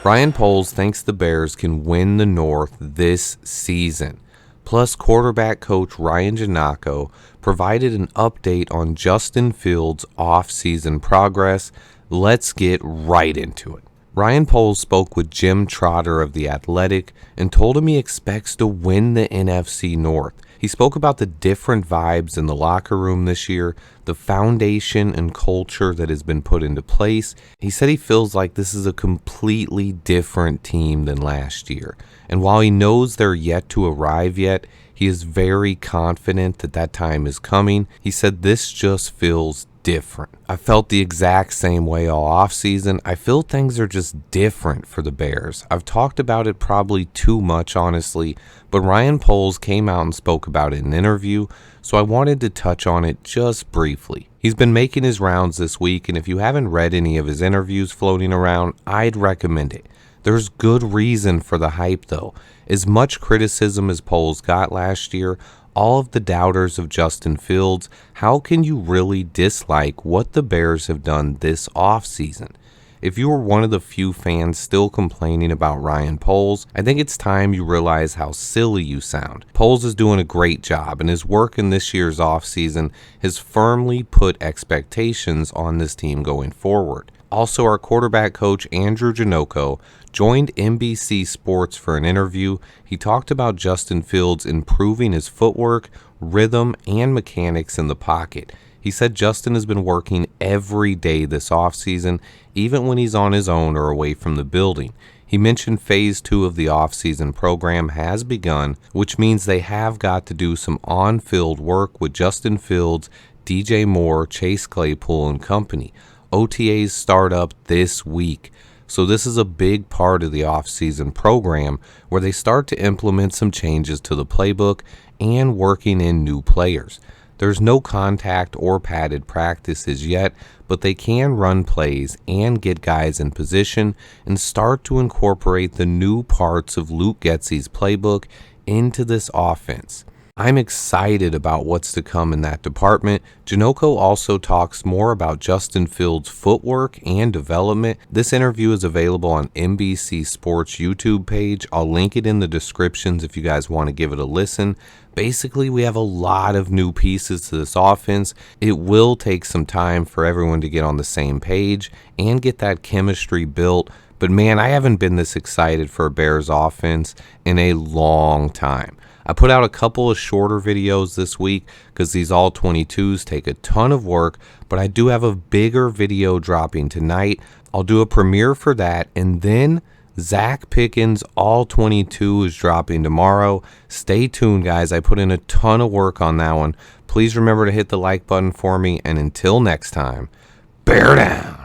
Ryan Poles thinks the Bears can win the North this season. Plus, quarterback coach Ryan Janocko provided an update on Justin Fields' off-season progress. Let's get right into it. Ryan Poles spoke with Jim Trotter of The Athletic and told him he expects to win the NFC North. He spoke about the different vibes in the locker room this year, the foundation and culture that has been put into place. He said he feels like this is a completely different team than last year. And while he knows they're yet to arrive yet, he is very confident that that time is coming. He said this just feels different. I felt the exact same way all offseason. I feel things are just different for the Bears. I've talked about it probably too much, honestly, but Ryan Poles came out and spoke about it in an interview, so I wanted to touch on it just briefly. He's been making his rounds this week, and if you haven't read any of his interviews floating around, I'd recommend it. There's good reason for the hype, though. As much criticism as Poles got last year, all of the doubters of Justin Fields, how can you really dislike what the Bears have done this offseason? If you are one of the few fans still complaining about Ryan Poles, I think it's time you realize how silly you sound. Poles is doing a great job, and his work in this year's offseason has firmly put expectations on this team going forward. Also, our quarterback coach, Andrew Janocko, joined NBC Sports for an interview. He talked about Justin Fields improving his footwork, rhythm, and mechanics in the pocket. He said Justin has been working every day this offseason, even when he's on his own or away from the building. He mentioned Phase 2 of the offseason program has begun, which means they have got to do some on-field work with Justin Fields, DJ Moore, Chase Claypool, and company. OTAs start up this week. So this is a big part of the offseason program where they start to implement some changes to the playbook and working in new players. There's no contact or padded practices yet, but they can run plays and get guys in position and start to incorporate the new parts of Luke Getsy's playbook into this offense. I'm excited about what's to come in that department. Janocko also talks more about Justin Fields' footwork and development. This interview is available on NBC Sports YouTube page. I'll link it in the descriptions if you guys want to give it a listen. Basically, we have a lot of new pieces to this offense. It will take some time for everyone to get on the same page and get that chemistry built. But man, I haven't been this excited for a Bears offense in a long time. I put out a couple of shorter videos this week because these all-22s take a ton of work, but I do have a bigger video dropping tonight. I'll do a premiere for that, and then Zach Pickens all-22 is dropping tomorrow. Stay tuned, guys. I put in a ton of work on that one. Please remember to hit the like button for me, and until next time, bear down.